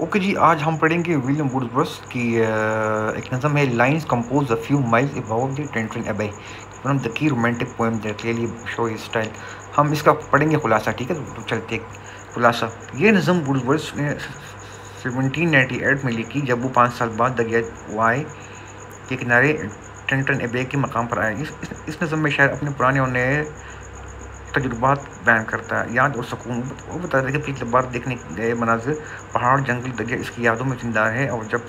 Okay جی، آج ہم پڑھیں گے ولیم وڈزورتھ کی ایک نظم ہے lines compose a few miles about the Tintern Abbey, one of the کی romantic poem that clearly show his style. ہم اس کا پڑھیں گے خلاصہ، ٹھیک ہے؟ تو چلتے خلاصہ۔ یہ نظم وڈزورتھ نے 1798 میں لکھی جب وہ 5 سال بعد دریائے وائے کے کنارے ٹینٹرن ابے کے مقام پر آئے۔ اس نظم میں شاعر اپنے پرانے اور نئے تجربات بیان کرتا ہے، یاد اور سکون۔ وہ بتاتا ہے کہ پچھلی بار دیکھنے گئے مناظر، پہاڑ، جنگل، دریا اس کی یادوں میں زندہ ہے، اور جب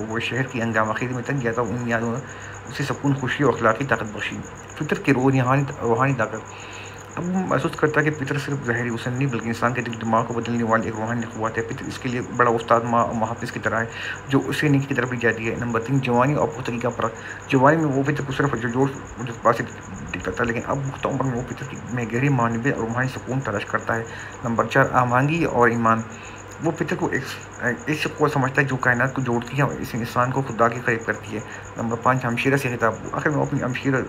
وہ شہر کی ہنگامہ خیزی میں تنگ گیا تھا، ان یادوں نے اسے سکون، خوشی اور اخلاقی طاقت بخشی۔ فطرت کی روحانی طاقت۔ اب وہ محسوس کرتا ہے کہ فطرت صرف ظاہری حسن نہیں بلکہ انسان کے دل دماغ کو بدلنے والی ایک روحانی قوت ہے۔ فطرت اس کے لیے بڑا استاد، ماں اور محافظ کی طرح ہے جو اسے نیکی کی طرف لے جاتی ہے۔ نمبر 3، جوانی اور پختگی کا فرق۔ جوانی میں وہ فطرت کو صرف جوش و جذبات سے دکھتا تھا، لیکن اب پختہ عمر میں وہ فطرت میں گہری معنویت اور روحانی سکون تلاش کرتا ہے۔ نمبر 4، آہنگی اور ایمان۔ وہ فطرت کو ایسی قوت سمجھتا ہے جو کائنات کو جوڑتی ہے اور اس انسان کو خدا کے قریب کرتی ہے۔ نمبر 5، ہمشیرہ سے خطاب۔ آخر میں وہ اپنی ہمشیرہ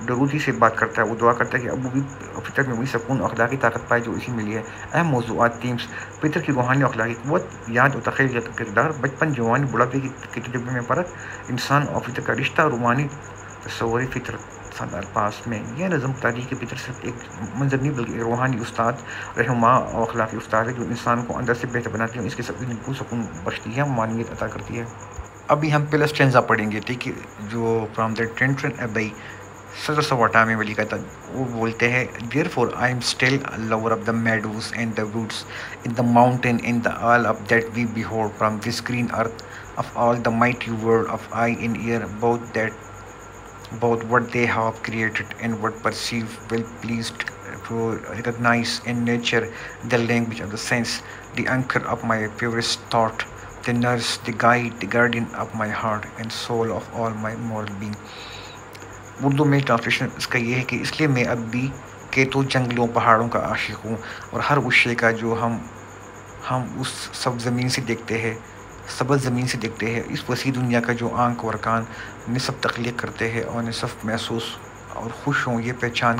ڈروتھی سے بات کرتا ہے۔ وہ دعا کرتا ہے کہ اب وہ بھی فطرت میں وہی سکون اور اخلاقی طاقت پائے جو اسی ملی ہے۔ اہم موضوعات، تھیمز: فطرت کی روحانی اور اخلاقی قوت، یاد اور تخیل کا کردار، بچپن، جوانی، بڑھاپے کے تجربے میں فرق، انسان اور فطرت کا رشتہ، روحانی تصور فطرت۔ سادہ الفاظ میں یہ نظم تاریخ کی فطرت صرف ایک منظر نہیں بلکہ ایک روحانی استاد، رہنما اور اخلاقی استاد ہے جو انسان کو اندر سے بہتر بناتی ہے اور اس کے سکون کو سکون بخشتی ہے، معنویت عطا کرتی ہے۔ ابھی ہم پہلا اسٹینزا پڑھیں گے، ٹھیک ہے، جو فرام دا ٹینٹرن ابے 1798 میں لکھا تھا۔ وہ بولتے ہیں Therefore I am still a lover of the meadows and the woods, in the mountain, in the all of that we behold from this green earth, of all the mighty world of eye and ear, both what they have created and what perceive, well pleased to recognize in nature the language of the sense, the anchor of my purest thought, the nurse, the guide, the guardian of my heart and soul of all my moral being۔ Urdu میں translation اس کا یہ ہے کہ اس لیے میں اب بھی کہ تو جنگلوں، پہاڑوں کا عاشق ہوں اور ہر اس شے کا جو ہم اس سبز زمین سے دیکھتے ہیں، اس وسیع دنیا کا جو آنکھ اور کان نصف تخلیق کرتے ہیں اور نصف محسوس اور خوش ہوں، یہ پہچان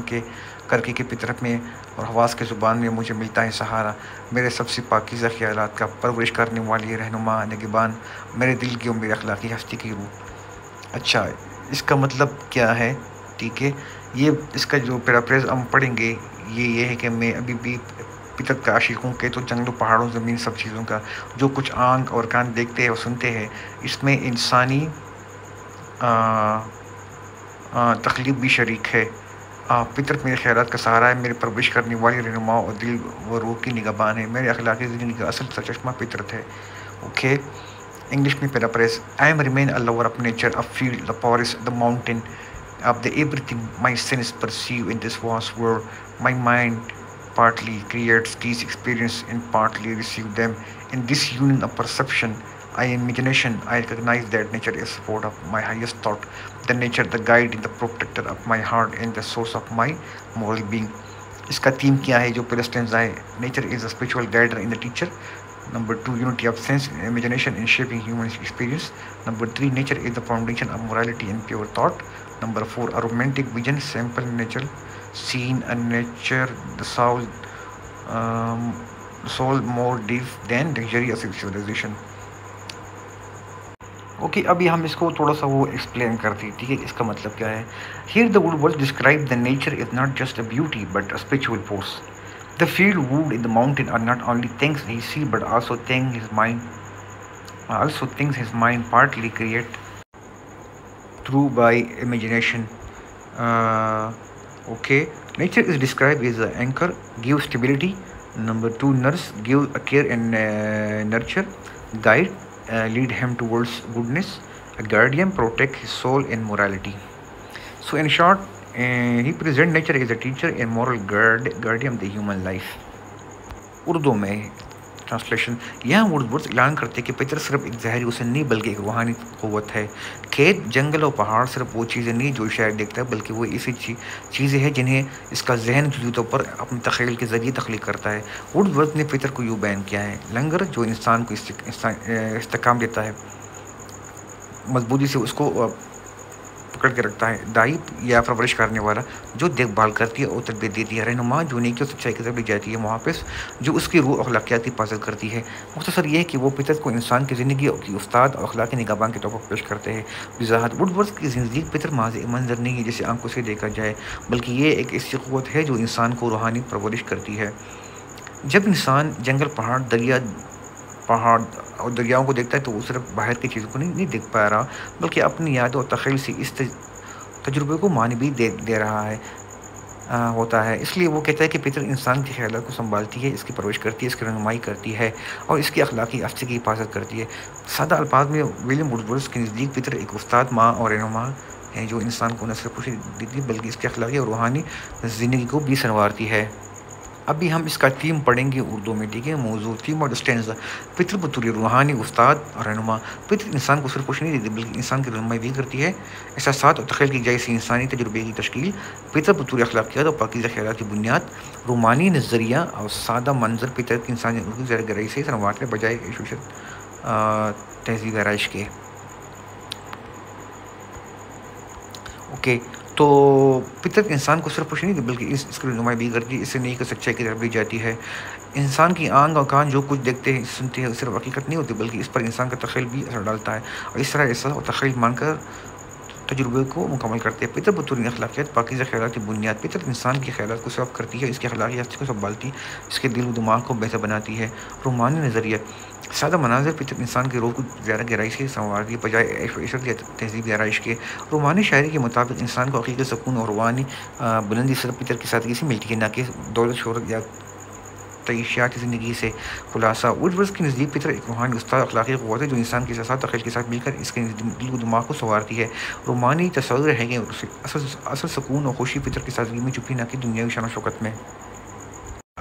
کر کے کہ فطرت میں اور حواس کے زبان میں مجھے ملتا ہے سہارا، میرے سب سے پاکیزہ خیالات کا پرورش کرنے والی رہنما، نگہبان، میرے دل کی اور میرے اخلاقی ہستی کی روح۔ اچھا، اس کا مطلب کیا ہے؟ ٹھیک ہے، یہ اس کا جو پیراپریز ہم پڑھیں گے یہ ہے کہ میں ابھی بھی فطرت کا عاشق ہوں کہ تو جنگلوں، پہاڑوں، زمین، سب چیزوں کا جو کچھ آنکھ اور کان دیکھتے ہیں اور سنتے ہیں، اس میں انسانی تخلیق بھی شریک ہے۔ فطرت میرے خیالات کا سہارا ہے، میرے پرورش کرنے والی رہنما اور دل و روح کی نگہبان ہے، میرے اخلاقی زندگی کا اصل سرچشمہ فطرت ہے۔ اوکے، انگلش میں پیراپریز: I am remain a lover of nature, of field, the forest, the mountain, of the everything my senses perceive in this vast world. My mind partly creates these experiences and partly receives them. In this union of perception and imagination, I recognize that nature is support of my highest thought, the nature, the guide and the protector of my heart and the source of my moral being۔ اس کا theme کیا ہے جو پہلا stanza ہے؟ Nature is a spiritual guider in the teacher. Number 2, unity of sense and imagination in shaping human experience. Number 3, nature is the foundation of morality and pure thought. Number 4, a romantic vision, simple natural scene and nature, the soul more deep than luxurious civilization۔ Okay, ابھی ہم اس کو تھوڑا سا وہ explain کرتے ہیں، ٹھیک ہے، اس کا مطلب کیا ہے۔ Here the Woodworth describe the nature is not just a beauty but a spiritual force. The field, wood, and the mountain are not only things he sees, but also things his mind partly create through by imagination. Okay, nature is described as an anchor, give stability. Number 2, nurse, give a care and nurture. Guide, lead him towards goodness. A guardian, protect his soul and morality. So in short, he presents nature as a teacher and moral guardian of the human life۔ Urdu میں translation: یہاں وڈزورتھ اعلان کرتے کہ فطرت صرف ایک ظاہری حسن نہیں بلکہ ایک روحانی قوت ہے۔ کھیت، جنگل اور پہاڑ صرف وہ چیزیں نہیں جو شاعر دیکھتا ہے بلکہ وہ ایسی چیزیں ہیں جنہیں اس کا ذہن جزوی طور پر اپنے تخیل کے ذریعے تخلیق کرتا ہے۔ وڈزورتھ نے فطرت کو یوں بیان کیا ہے: لنگر جو انسان کو استحکام دیتا ہے، مضبوطی سے اس کو پکڑ کے رکھتا ہے، دائی یا پرورش کرنے والا جو دیکھ بھال کرتی ہے اور تربیت دیتی ہے، رہنما جو نیکی اور سچائی کی طرف لے جاتی ہے، محافظ جو اس کی روح اخلاقیات کی حفاظت کرتی ہے۔ مختصر یہ ہے کہ وہ فطرت کو انسان کی زندگی کی استاد اور اخلاقی نگہبان کے طور پر پیش کرتے ہیں۔ وضاحت: ووڈ ورتھ کی زندگی فطرت محض ایک منظر نہیں ہے جسے آنکھوں سے دیکھا جائے، بلکہ یہ ایک ایسی قوت ہے جو انسان کو روحانی پرورش کرتی ہے۔ جب انسان جنگل، پہاڑ اور دریاؤں کو دیکھتا ہے تو وہ صرف باہر کی چیزوں کو نہیں دیکھ پا رہا، بلکہ اپنی یادوں اور تخیل سے اس تجربے کو معنی بھی دے رہا ہوتا ہے۔ اس لیے وہ کہتا ہے کہ فطرت انسان کے خیالات کو سنبھالتی ہے، اس کی پرورش کرتی ہے، اس کی رہنمائی کرتی ہے اور اس کی اخلاقی آستی کی حفاظت کرتی ہے۔ سادہ الفاظ میں ولیم ووڈورتھ کے نزدیک فطرت ایک استاد، ماں اور رہنما ہے جو انسان کو نہ صرف خوشی دیتی ہے بلکہ اس کی اخلاقی اور روحانی زندگی کو بھی سنوارتی ہے۔ ابھی ہم اس کا تھیم پڑھیں گے اردو میں، ٹھیک ہے؟ موضوع، تھیم اور اسٹینزا: فطرت بطور روحانی استاد اور رہنما۔ فطرت انسان کو صرف خوش نہیں دیتی بلکہ انسان کی رہنمائی بھی کرتی ہے، احساسات اور تخیل کی جائے سے انسانی تجربے کی تشکیل۔ فطرت بطور اخلاقیات اور پاکیزہ خیالات کی بنیاد، رومانی نظریہ اور سادہ منظر فطرت کی انسانی روح کی زیادہ گہرائی سے سنوارنے بجائے تہذیب آرائش کے۔ اوکے، تو فطرت انسان کو صرف خوش نہیں دیتی بلکہ اس کی رہنمائی بھی کرتی ہے، اس سے نیکی اور سچائی کی طرف لی جاتی ہے۔ انسان کی آنکھ اور کان جو کچھ دیکھتے ہیں، سنتے ہیں، صرف حقیقت نہیں ہوتی بلکہ اس پر انسان کا تخیل بھی اثر ڈالتا ہے، اور اس طرح احساس اور تخیل مان کر تجربے کو مکمل کرتے ہیں۔ فطرت بطور اخلاقیات، پاکیزہ خیالات کی بنیاد: فطرت انسان کے خیالات کو صاف کرتی ہے، اس کی اخلاقی ہستی کو سنبھالتی ہے، اس کے دل و دماغ کو بہتر بناتی ہے۔ رومانی نظریہ: سادہ مناظر فطرت انسان کی روح کو زیادہ گہرائی سے سنوارتی ہے بجائے عیش و عشرت یا تہذیبی آرائش کے۔ رومانی شاعری کے مطابق انسان کو حقیقی سکون اور روحانی بلندی صرف فطرت کی سادگی سے ملتی ہے، نہ کہ دولت، شہرت یا تعیشاتی زندگی سے۔ خلاصہ: ووڈورتھ کے نزدیک فطرت ایک روحانی استاد، اخلاقی قوت ہے جو انسان کے احساسات تخیل کے ساتھ مل کر اس کے دل و دماغ کو سنوارتی ہے۔ رومانی تصور ہے کہ اصل سکون اور خوشی فطرت کی سادگی میں چھپی، نہ کہ دنیاوی شان و شوکت میں۔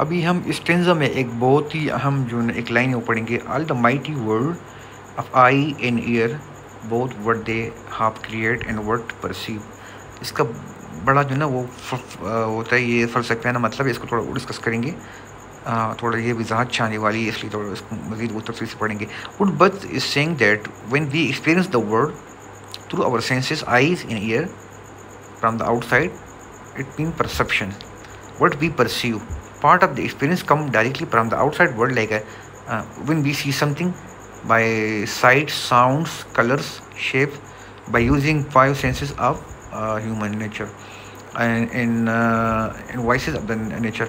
ابھی ہم اسٹینزا میں ایک بہت ہی اہم جو ایک لائن وہ پڑھیں گے: all the mighty world of eye and ear both what they have create and what perceive. اس کا بڑا جو نا وہ ہوتا ہے، یہ فلسفیانہ مطلب ہے، اس کو تھوڑا ڈسکس کریں گے، تھوڑا یہ وضاحت چاہنے والی ہے، اس لیے تھوڑا اس کو مزید وہ تفصیل سے پڑھیں گے۔ Wordsworth is seeing that when we experience the world through our senses, eyes and ears, from the outside it mean perception, what we perceive. Part of the experience come directly from the outside world, like when we see something by sight, sounds, colors, shape, by using five senses of human nature and voices of the nature.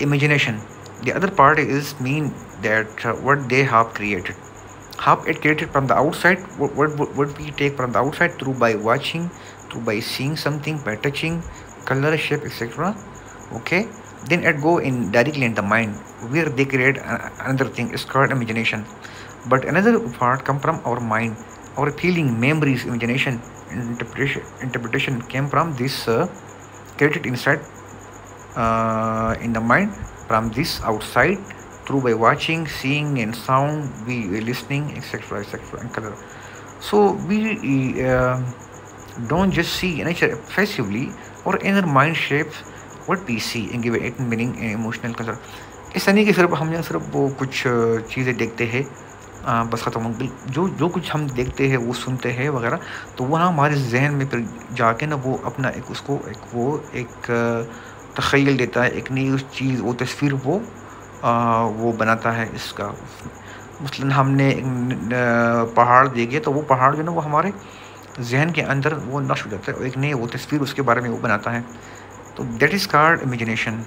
Imagination. The other part is mean that what they have created. Have it created from the outside, what we take from the outside through by watching, through by seeing something, by touching, color, shape, etc. Okay, then it go in directly in the mind where they create another thing. It's called imagination. But another part come from our mind, our feeling, memories, imagination, interpretation came from this created inside in the mind from this outside through by watching, seeing and sound, we listening, etc., and color. So we don't just see nature passively, or inner mind shapes what we see and give it meaning and emotional color. ایسا نہیں کہ صرف ہم نے صرف وہ کچھ چیزیں دیکھتے ہیں بس ختم ہو گئی، جو کچھ ہم دیکھتے ہیں وہ سنتے ہیں وغیرہ، تو وہاں ہمارے ذہن میں پھر جا کے نا وہ اپنا ایک تخیل دیتا ہے، ایک نئی چیز، وہ تصویر وہ بناتا ہے اس کا۔ مثلاً ہم نے پہاڑ دیکھے تو وہ پہاڑ جو نا وہ ہمارے ذہن کے اندر وہ نقش ہو جاتا ہے، اور ایک نئی وہ تصویر اس کے بارے میں وہ بناتا ہے، تو that is called imagination.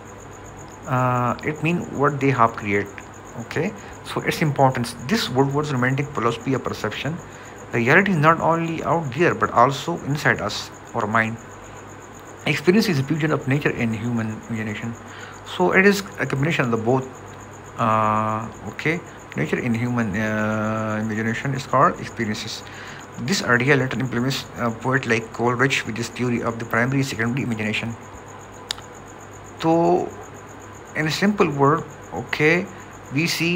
It means what they have created. Okay, so its importance. This Woodward's romantic philosophy of perception. Reality is not only out there but also inside us, our mind. Experience is a fusion of nature and human imagination. So it is a combination of the both. Okay, nature and human imagination is called experiences. This idea later implements a poet like Coleridge with his theory of the primary and secondary imagination. So, in a simple word, okay, we see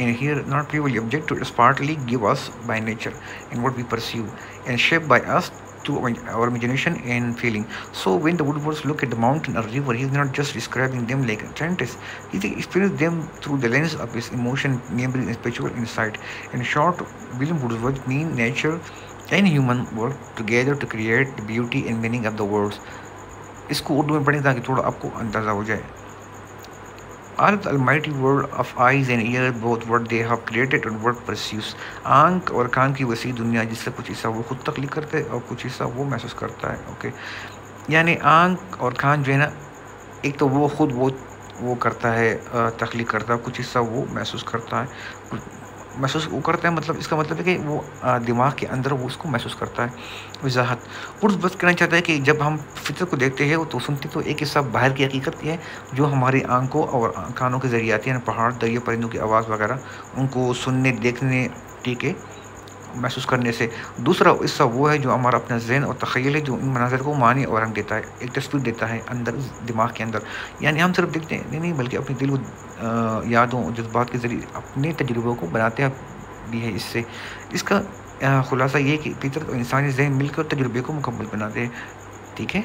in here not purely objective, it's partly given us by nature and what we perceive, and shaped by us to our imagination and feeling. So when the Woodwards look at the mountain or river, he's not just describing them like a scientist, he experiences them through the lens of his emotion, memory, and spiritual insight. In short, William Wordsworth means nature any human work together to create beauty and meaning of the words. اس کو اردو میں پڑھیں تاکہ تھوڑا آپ کو اندازہ ہو جائے. All the almighty world of eyes and ears, both what they have created and what pursues. آنکھ اور کان کی وسیع دنیا جس سے کچھ حصہ وہ خود تخلیق کرتے ہیں اور کچھ حصہ وہ محسوس کرتا ہے. اوکے یعنی آنکھ اور کان جو ہے نا، ایک تو وہ خود وہ کرتا ہے، تخلیق کرتا ہے، کچھ حصہ وہ محسوس کرتا ہے. محسوس وہ کرتا ہے مطلب اس کا مطلب ہے کہ وہ دماغ کے اندر وہ اس کو محسوس کرتا ہے. وضاحت: قرض بس کہنا چاہتا ہے کہ جب ہم فطرت کو دیکھتے ہیں تو سنتے تو ایک حصہ باہر کی حقیقت ہے جو ہماری آنکھوں اور کانوں کے ذریعے آتی ہے، پہاڑ، دریا، پرندوں کی آواز وغیرہ، ان کو سننے، دیکھنے، ٹھیک ہے، محسوس کرنے سے. دوسرا حصہ وہ ہے جو ہمارا اپنا ذہن اور تخیل ہے، جو ان مناظر کو معنی اور رنگ دیتا ہے، ایک تصویر دیتا ہے اندر دماغ کے اندر. یعنی ہم صرف دیکھتے ہیں نہیں بلکہ اپنے دل و یادوں اور جذبات کے ذریعے اپنے تجربوں کو بناتے ہیں بھی ہے. اس کا خلاصہ یہ ہے کہ فطرت اور انسانی ذہن مل کر تجربے کو مکمل بناتے ہیں. ٹھیک ہے.